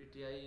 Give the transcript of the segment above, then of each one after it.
PTI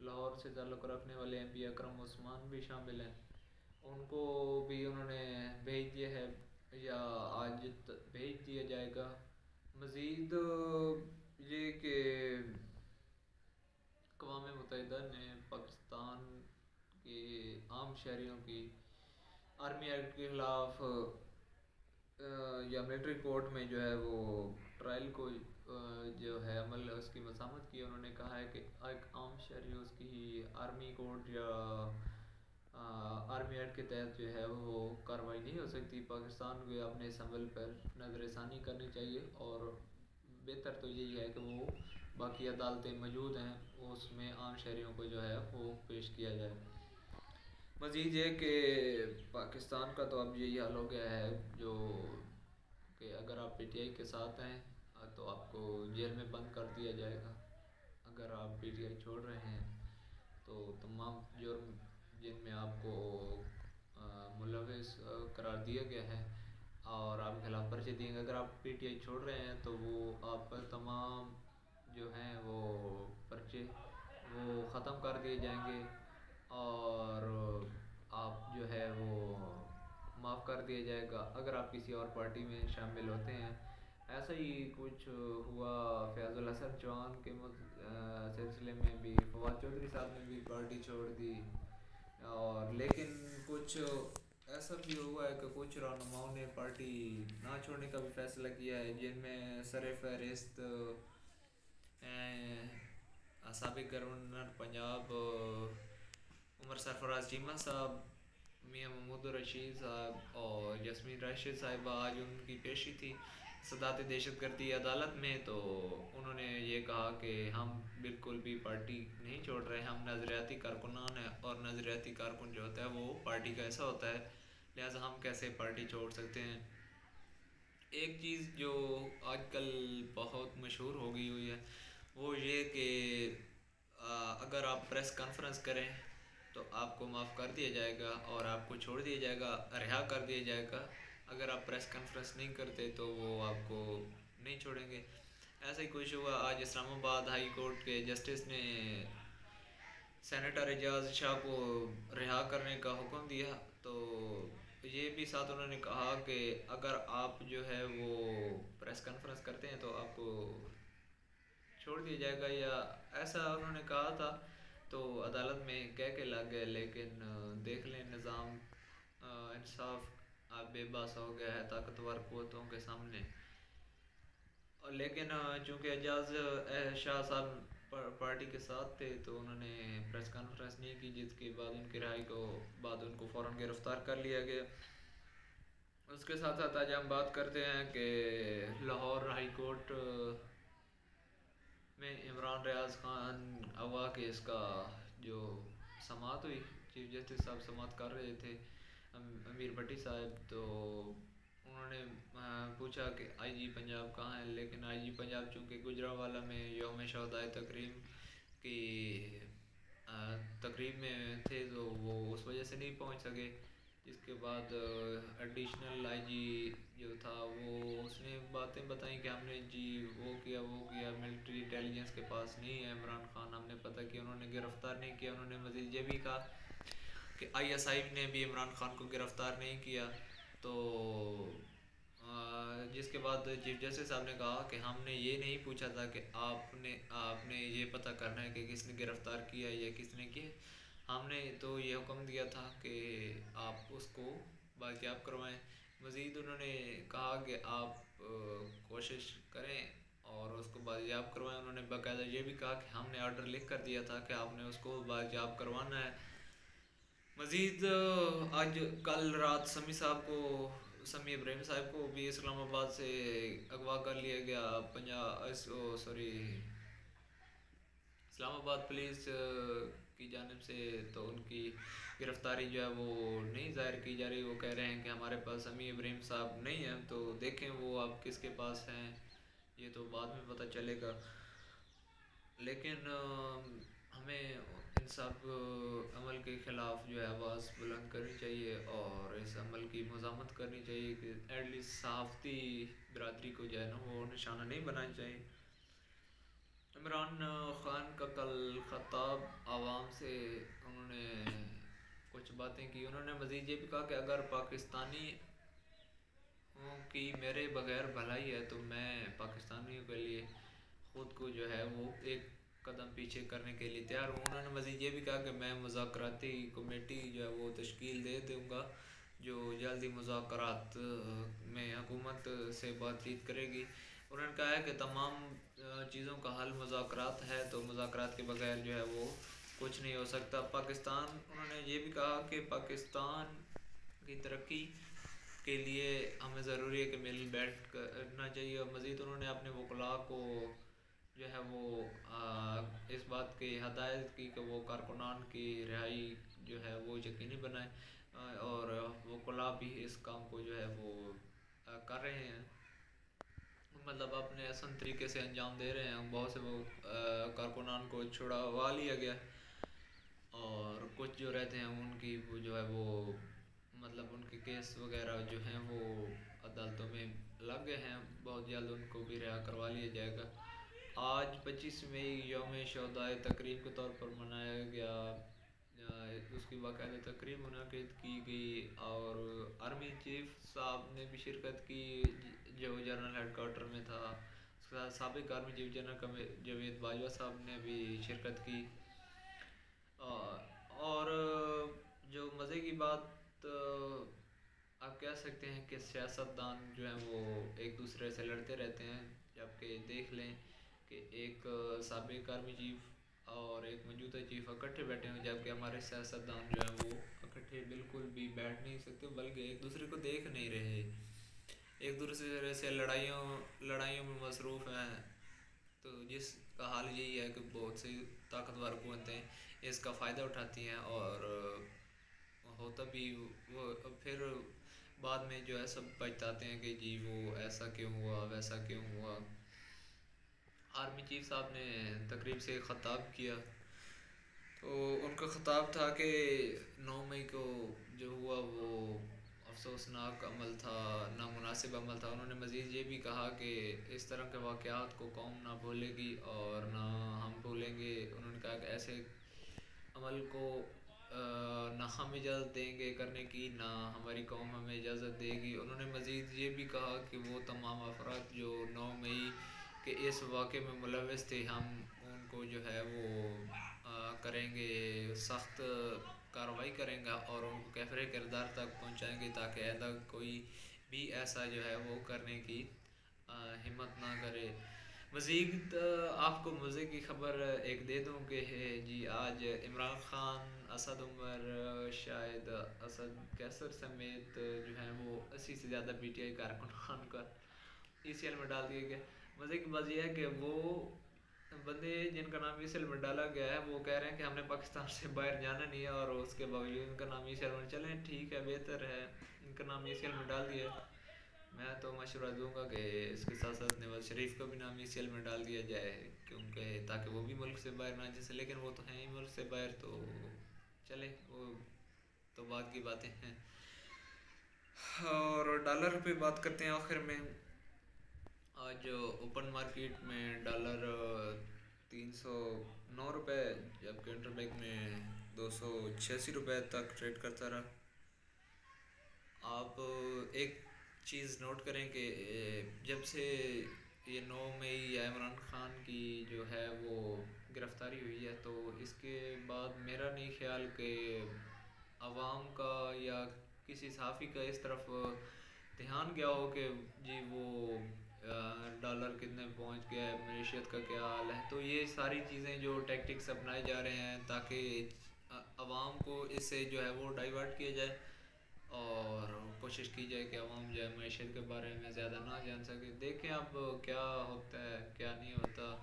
Lahore سے تعلق رکھنے والے ایم پی اکرم عثمان بھی شامل ہیں، ان کو بھی انہوں نے بھیج دیا ہے یا آج بھیج دیا جائے گا۔ مزید یہ کہ اقوام متحدہ نے پاکستان کے عام شہریوں کی آرمی ایکٹ کے خلاف یا ملٹری کورٹ میں جو ہے وہ ٹرائل کو جو ہے عمل اس کی مذمت کی۔ انہوں نے کہا ہے کہ ایک عام شہری اس کی آرمی کورٹ یا آرمی ایکٹ کے تحت جو ہے وہ کارروائی نہیں ہو سکتی۔ پاکستان کو اپنے اس عمل پر نظر ثانی کرنی چاہیے، اور بہتر تو یہی ہے کہ وہ باقی عدالتیں موجود ہیں اس میں عام شہریوں کو جو ہے وہ پیش کیا جائے۔ مزید یہ کہ پاکستان کا تو اب یہی حال ہو گیا ہے جو کہ اگر آپ پی ٹی آئی کے ساتھ ہیں تو آپ کو جیل میں بند کر دیا جائے گا، اگر آپ پی ٹی آئی چھوڑ رہے ہیں تو تمام جرم جن میں آپ کو ملوث قرار دیا گیا ہے اور آپ کے خلاف پرچے دیے گے، اگر آپ پی ٹی آئی چھوڑ رہے ہیں تو وہ آپ پر تمام جو ہیں وہ پرچے وہ ختم کر دیے جائیں گے اور آپ جو ہے وہ معاف کر دیا جائے گا اگر آپ کسی اور پارٹی میں شامل ہوتے ہیں۔ ایسا ہی کچھ ہوا فیاض الحسن چوہان کے سلسلے میں بھی، فواد چودھری صاحب نے بھی پارٹی چھوڑ دی، اور لیکن کچھ ایسا بھی ہوا ہے کہ کچھ رہنماؤں نے پارٹی نہ چھوڑنے کا بھی فیصلہ کیا ہے، جن میں سر فہرست سابق گورنر پنجاب عمر سرفراز چیمہ صاحب، میاں محمود الرشید صاحب اور یاسمین راشد صاحبہ۔ آج ان کی پیشی تھی صدارت دہشت گردی عدالت میں، تو انہوں نے یہ کہا کہ ہم بالکل بھی پارٹی نہیں چھوڑ رہے، ہم نظریاتی کارکنان ہیں اور نظریاتی کارکن جو ہوتا ہے وہ پارٹی کا ایسا ہوتا ہے، لہٰذا ہم کیسے پارٹی چھوڑ سکتے ہیں۔ ایک چیز جو آج کل بہت مشہور ہو گئی ہوئی ہے وہ یہ کہ اگر آپ پریس کانفرنس کریں تو آپ کو معاف کر دیا جائے گا اور آپ کو چھوڑ دیا جائے گا، رہا کر دیا جائے گا۔ اگر آپ پریس کانفرنس نہیں کرتے تو وہ آپ کو نہیں چھوڑیں گے۔ ایسا ہی کچھ ہوا آج اسلام آباد ہائی کورٹ کے جسٹس نے سینیٹر اعجاز شاہ کو رہا کرنے کا حکم دیا، تو یہ بھی ساتھ انہوں نے کہا کہ اگر آپ جو ہے وہ پریس کانفرنس کرتے ہیں تو آپ کو چھوڑ دیا جائے گا، یا ایسا انہوں نے کہا تھا، تو عدالت میں کہہ کے لگ گئے۔ لیکن دیکھ لیں نظام انصاف اب بے بس ہو گیا ہے طاقتور قوتوں کے سامنے، لیکن چونکہ اعجاز شاہ صاحب پارٹی کے ساتھ تھے تو انہوں نے پریس کانفرنس نہیں کی، جس کے بعد ان کی رہائی کو بعد ان کو فوراً گرفتار کر لیا گیا۔ اس کے ساتھ ساتھ آج ہم بات کرتے ہیں کہ لاہور ہائی کورٹ میں عمران ریاض خان اغوا کیس کا جو سماعت ہوئی، چیف جسٹس صاحب سماعت کر رہے تھے امیر بھٹی صاحب، تو انہوں نے پوچھا کہ آئی جی پنجاب کہاں ہے، لیکن آئی جی پنجاب چونکہ گجرانوالہ میں یوم شہدائے تقریب کی تقریب میں تھے تو وہ اس وجہ سے نہیں پہنچ سکے۔ جس کے بعد ایڈیشنل آئی جی جو تھا وہ اس نے باتیں بتائیں کہ ہم نے جی وہ کیا ملٹری انٹیلیجنس کے پاس نہیں ہے عمران خان، ہم نے پتہ کیا، انہوں نے گرفتار نہیں کیا۔ انہوں نے مزید یہ بھی کہا کہ آئی ایس آئی نے بھی عمران خان کو گرفتار نہیں کیا، تو جس کے بعد چیف جسٹس صاحب نے کہا کہ ہم نے یہ نہیں پوچھا تھا کہ آپ نے یہ پتہ کرنا ہے کہ کس نے گرفتار کیا یا کس نے کیا، ہم نے تو یہ حکم دیا تھا کہ آپ اس کو بازیاب کروائیں۔ مزید انہوں نے کہا کہ آپ کوشش کریں اور اس کو بازیاب کروائیں۔ انہوں نے باقاعدہ یہ بھی کہا کہ ہم نے آرڈر لکھ کر دیا تھا کہ آپ نے اس کو بازیاب کروانا ہے۔ مزید آج کل رات سمیع ابراہیم صاحب کو بھی اسلام آباد سے اغوا کر لیا گیا اسلام آباد پولیس کی جانب سے، تو ان کی گرفتاری جو ہے وہ نہیں ظاہر کی جا رہی۔ وہ کہہ رہے ہیں کہ ہمارے پاس سمیع ابراہیم صاحب نہیں ہیں، تو دیکھیں وہ آپ کس کے پاس ہیں یہ تو بعد میں پتہ چلے گا، لیکن ہمیں انصاف عمل کے خلاف جو ہے آواز بلند کرنی چاہیے اور اس عمل کی مذمت کرنی چاہیے کہ ایٹ لیسٹ صحافتی برادری کو جو ہے نا وہ نشانہ نہیں بنانا چاہیے۔ عمران خان کا کل خطاب عوام سے انہوں نے کچھ باتیں کی. انہوں نے مزید یہ بھی کہا کہ اگر پاکستانی کی میرے بغیر بھلائی ہے تو میں پاکستانیوں کے لیے خود کو جو ہے وہ ایک قدم پیچھے کرنے کے لیے تیار ہوں. انہوں نے مزید یہ بھی کہا کہ میں مذاکراتی کمیٹی جو ہے وہ تشکیل دے دوں گا جو جلدی مذاکرات میں حکومت سے بات چیت کرے گی. انہوں نے کہا ہے کہ تمام چیزوں کا حل مذاکرات ہے تو مذاکرات کے بغیر جو ہے وہ کچھ نہیں ہو سکتا. پاکستان انہوں نے یہ بھی کہا کہ پاکستان کی ترقی کے لیے ہمیں ضروری ہے کہ مل بیٹھ کرنا چاہیے. اور مزید انہوں نے اپنے وکلاء کو جو ہے وہ اس بات کی ہدایت کی کہ وہ کارکنان کی رہائی جو ہے وہ یقینی بنائیں اور وکلاء بھی اس کام کو جو ہے وہ کر رہے ہیں, مطلب اپنے احسن طریقے سے انجام دے رہے ہیں. بہت سے وہ کارکنان کو چھڑوا لیا گیا اور کچھ جو رہتے ہیں ان کی وہ جو ہے وہ مطلب ان کے کیس وغیرہ جو ہیں وہ عدالتوں میں لگ گئے ہیں, بہت جلد ان کو بھی رہا کروا لیا جائے گا. آج 25 مئی یوم شہدائے تقریب کے طور پر منایا گیا, اس کی باقاعدہ تقریب منعقد کی گئی اور آرمی چیف صاحب نے بھی شرکت کی جو جنرل ہیڈ کوارٹر میں تھا. سابق army chief general Javed Bajwa صاحب نے بھی شرکت کی. اور جو مزے کی بات آپ کہہ سکتے ہیں کہ سیاستدان جو ہیں وہ ایک دوسرے سے لڑتے رہتے ہیں, جبکہ دیکھ لیں کہ ایک سابق آرمی چیف اور ایک موجودہ چیف اکٹھے بیٹھے ہیں, جبکہ ہمارے سیاستدان جو ہیں وہ اکٹھے بالکل بھی بیٹھ نہیں سکتے بلکہ ایک دوسرے کو دیکھ نہیں رہے, ایک دوسرے سے لڑائیوں میں مصروف ہیں. تو جس کا حال یہی ہے کہ بہت سی طاقتور قوتیں اس کا فائدہ اٹھاتی ہیں اور ہوتا بھی وہ پھر بعد میں جو ہے سب بچتاتے ہیں کہ جی وہ ایسا کیوں ہوا ویسا کیوں ہوا. آرمی چیف صاحب نے تقریب سے خطاب کیا تو ان کا خطاب تھا کہ 9 مئی کو جو ہوا وہ افسوسناک عمل تھا, نامناسب عمل تھا. انہوں نے مزید یہ بھی کہا کہ اس طرح کے واقعات کو قوم نہ بھولے گی اور نہ ہم بھولیں گے. انہوں نے کہا کہ ایسے عمل کو نہ ہم اجازت دیں گے کرنے کی, نہ ہماری قوم ہمیں اجازت دے گی. انہوں نے مزید یہ بھی کہا کہ وہ تمام افراد جو 9 مئی کے اس واقعے میں ملوث تھے ہم ان کو جو ہے وہ کریں گے, سخت کارروائی کریں گا اور ان کو کیفر کردار تک پہنچائیں گے تاکہ آئندہ کوئی بھی ایسا جو ہے وہ کرنے کی ہمت نہ کرے. مزید آپ کو مزے کی خبر ایک دے دوں کہ جی آج عمران خان, اسد عمر, شاہد اسد کیسر سمیت جو ہیں وہ 80 سے زیادہ پی ٹی آئی کارکنان کا ای سی ایل میں ڈال دیا گیا. مزے کی بات یہ ہے کہ وہ بندے جن کا نام ای سی ایل میں ڈالا گیا ہے وہ کہہ رہے ہیں کہ ہم نے پاکستان سے باہر جانا نہیں ہے اور اس کے باوجود ان کا نام ای سی ایل میں, چلیں ٹھیک ہے بہتر ہے ان کا نام ای سی ایل میں ڈال دیا ہے. میں تو مشورہ دوں گا کہ اس کے ساتھ ساتھ نواز شریف کا بھی نام ای سی ایل میں ڈال دیا جائے کیونکہ تاکہ وہ بھی ملک سے باہر نہ جا سکے, لیکن وہ تو ہیں ہی ملک سے باہر تو چلے وہ تو بعد کی باتیں ہیں. اور ڈالر پہ بات کرتے ہیں آخر میں. آج اوپن مارکیٹ میں ڈالر 309 روپے جبکہ انٹر بینک میں 286 روپے تک ٹریڈ کرتا رہا. آپ ایک چیز نوٹ کریں کہ جب سے یہ 9 مئی یا عمران خان کی جو ہے وہ گرفتاری ہوئی ہے تو اس کے بعد میرا نہیں خیال کہ عوام کا یا کسی صحافی کا اس طرف دھیان گیا ہو کہ جی وہ ڈالر کتنے پہنچ گیا ہے, معیشت کا کیا حال ہے. تو یہ ساری چیزیں جو ٹیکٹکس اپنائے جا رہے ہیں تاکہ عوام کو اس سے جو ہے وہ ڈائیورٹ کیا جائے اور کوشش کی جائے کہ عوام جو ہے معیشت کے بارے میں زیادہ نہ جان سکے. دیکھیں اب کیا ہوتا ہے کیا نہیں ہوتا,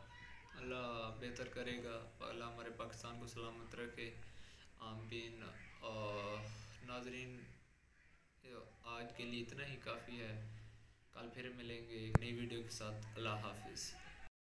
اللہ بہتر کرے گا, اللہ ہمارے پاکستان کو سلامت رکھے, آمین. اور ناظرین آج کے لیے اتنا ہی کافی ہے, کل پھر ملیں گے ایک نئی ویڈیو کے ساتھ. اللہ حافظ.